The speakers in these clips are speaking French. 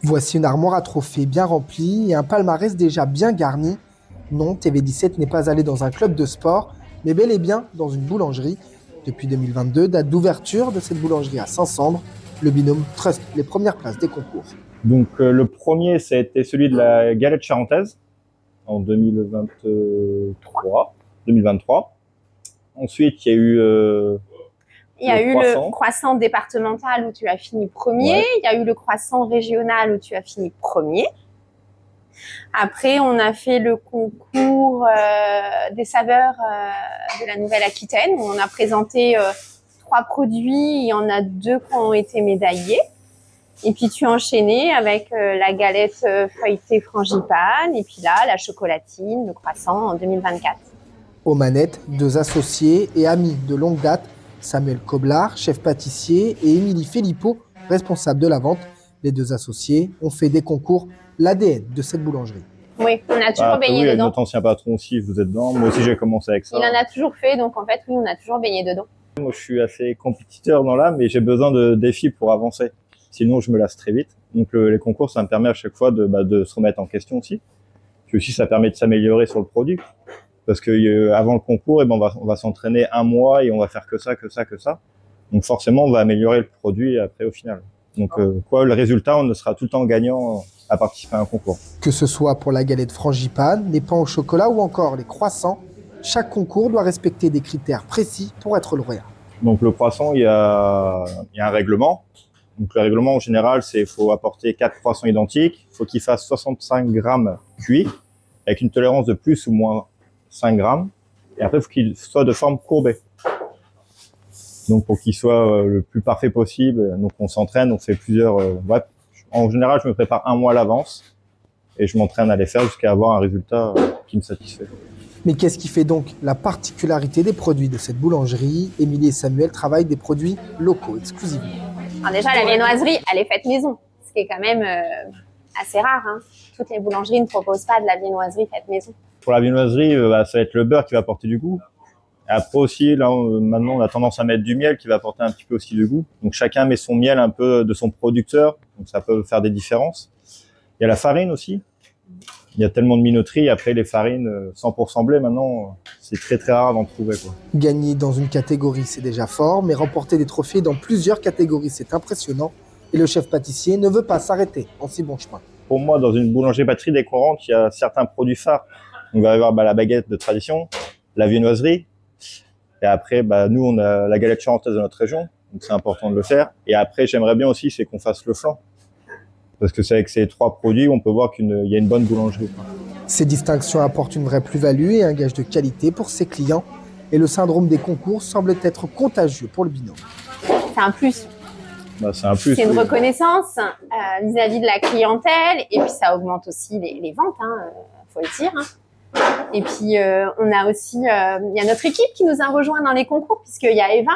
Voici une armoire à trophées bien remplie et un palmarès déjà bien garni. Non, TV17 n'est pas allé dans un club de sport, mais bel et bien dans une boulangerie. Depuis 2022, date d'ouverture de cette boulangerie à Saint-Sandre, le binôme trust les premières places des concours. Donc le premier, ça a été celui de la galette charentaise en 2023. Ensuite, il y a eu le croissant départemental où tu as fini premier. Ouais. Il y a eu le croissant régional où tu as fini premier. Après, on a fait le concours des saveurs de la Nouvelle-Aquitaine où on a présenté 3 produits. Il y en a 2 qui ont été médaillés. Et puis, tu as enchaîné avec la galette feuilletée frangipane et puis là, la chocolatine, le croissant en 2024. Aux manettes, 2 associés et amis de longue date, Samuel Coblard, chef pâtissier, et Émilie Philippot, responsable de la vente. Les 2 associés ont fait des concours l'ADN de cette boulangerie. Oui, on a toujours baigné oui, dedans. Notre ancien patron aussi, vous êtes dedans. Moi aussi, j'ai commencé avec ça. Il en a toujours fait, donc en fait, oui, on a toujours baigné dedans. Moi, je suis assez compétiteur dans l'âme, mais j'ai besoin de défis pour avancer. Sinon, je me lasse très vite. Donc, les concours, ça me permet à chaque fois de se remettre en question aussi. Puis aussi, ça permet de s'améliorer sur le produit. Parce que avant le concours, on va s'entraîner 1 mois et on va faire que ça. Donc forcément, on va améliorer le produit après au final. Donc le résultat, on sera tout le temps gagnant à participer à un concours. Que ce soit pour la galette frangipane, les pains au chocolat ou encore les croissants, chaque concours doit respecter des critères précis pour être lauréat. Donc le croissant, il y a un règlement. Donc le règlement en général, c'est faut apporter 4 croissants identiques, faut qu'ils fassent 65 grammes cuits, avec une tolérance de plus ou moins 5 grammes. Et après, il faut qu'il soit de forme courbée. Donc, pour qu'il soit le plus parfait possible. Donc, on s'entraîne, on fait plusieurs... bref, en général, je me prépare 1 mois à l'avance et je m'entraîne à les faire jusqu'à avoir un résultat qui me satisfait. Mais qu'est-ce qui fait donc la particularité des produits de cette boulangerie? Émilie et Samuel travaillent des produits locaux exclusivement. Alors déjà, la viennoiserie, elle est faite maison, ce qui est quand même assez rare. Hein. Toutes les boulangeries ne proposent pas de la viennoiserie faite maison. Pour la viennoiserie, ça va être le beurre qui va apporter du goût. Et après aussi, là, maintenant, on a tendance à mettre du miel qui va apporter un petit peu aussi de goût. Donc, chacun met son miel un peu de son producteur. Donc, ça peut faire des différences. Il y a la farine aussi. Il y a tellement de minoteries. Après, les farines 100% blé, maintenant, c'est très, très rare d'en trouver, quoi. Gagner dans une catégorie, c'est déjà fort, mais remporter des trophées dans plusieurs catégories, c'est impressionnant. Et le chef pâtissier ne veut pas s'arrêter en si bon chemin. Pour moi, dans une boulangerie-pâtisserie décorante, il y a certains produits phares. On va avoir la baguette de tradition, la viennoiserie. Et après, nous, on a la galette charentaise de notre région. Donc, c'est important de le faire. Et après, j'aimerais bien aussi, c'est qu'on fasse le flan. Parce que c'est avec ces 3 produits, on peut voir qu'il y a une bonne boulangerie. Ces distinctions apportent une vraie plus-value et un gage de qualité pour ses clients. Et le syndrome des concours semble être contagieux pour le binôme. C'est un plus. C'est un plus. C'est une reconnaissance vis-à-vis de la clientèle. Et puis, ça augmente aussi les ventes, faut le dire. Et puis, on a aussi, il y a notre équipe qui nous a rejoint dans les concours, puisqu'il y a Eva,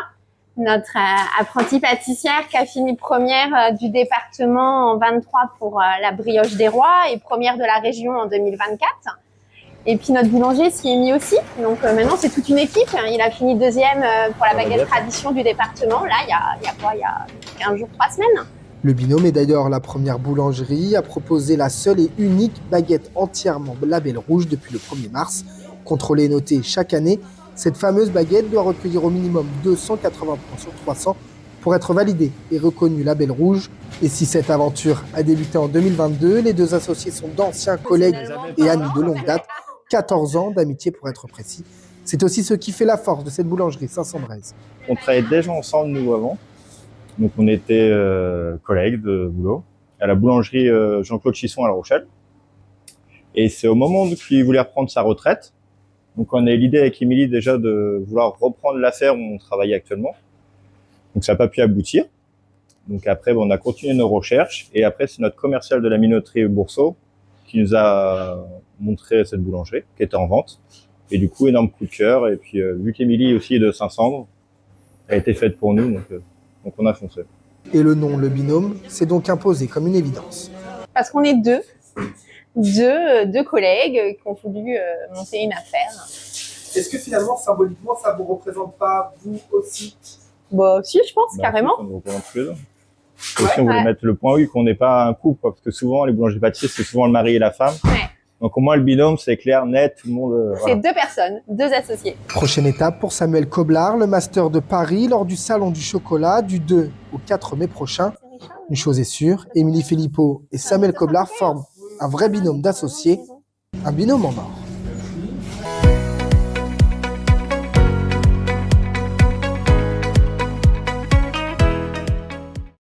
notre apprentie pâtissière qui a fini première du département en 23 pour la brioche des rois et première de la région en 2024. Et puis, notre boulanger s'y est mis aussi. Donc, maintenant, c'est toute une équipe. Il a fini 2e pour la baguette tradition du département. Là, il y a 15 jours, 3 semaines. Le binôme est d'ailleurs la première boulangerie à proposer la seule et unique baguette entièrement label rouge depuis le 1er mars. Contrôlée et notée chaque année, cette fameuse baguette doit recueillir au minimum 280 points sur 300 pour être validée et reconnue label rouge. Et si cette aventure a débuté en 2022, les 2 associés sont d'anciens collègues et amis de longue date, 14 ans d'amitié pour être précis. C'est aussi ce qui fait la force de cette boulangerie saint-sandraise. On travaillait déjà ensemble, nous, avant. Donc, on était collègues de boulot à la boulangerie Jean-Claude Chisson à La Rochelle. Et c'est au moment où il voulait reprendre sa retraite. Donc, on a eu l'idée avec Émilie déjà de vouloir reprendre l'affaire où on travaillait actuellement. Donc, ça n'a pas pu aboutir. Donc, après, on a continué nos recherches. Et après, c'est notre commercial de la minoterie Bourseau qui nous a montré cette boulangerie qui était en vente. Et du coup, énorme coup de cœur. Et puis, vu qu'Émilie aussi est de Saint-Sandre, elle a été faite pour nous. Donc on a foncé. Et le nom, le binôme, s'est donc imposé comme une évidence. Parce qu'on est deux collègues qui ont voulu monter une affaire. Est-ce que finalement, symboliquement, ça vous représente pas vous aussi? Bah si, je pense, carrément. Ça nous représente tous les deux. Et aussi, on voulait Ouais. mettre le point oui qu'on n'est pas un couple, quoi, parce que souvent, les boulangers-pâtissiers, c'est souvent le mari et la femme. Ouais. Donc au moins, le binôme, c'est clair, net, tout le monde... C'est voilà. 2 personnes, 2 associés. Prochaine étape pour Samuel Coblard, le Master de Paris lors du Salon du Chocolat du 2 au 4 mai prochain. Une chose est sûre, Émilie Philippot et Samuel Coblard forment un vrai binôme d'associés, un binôme en or.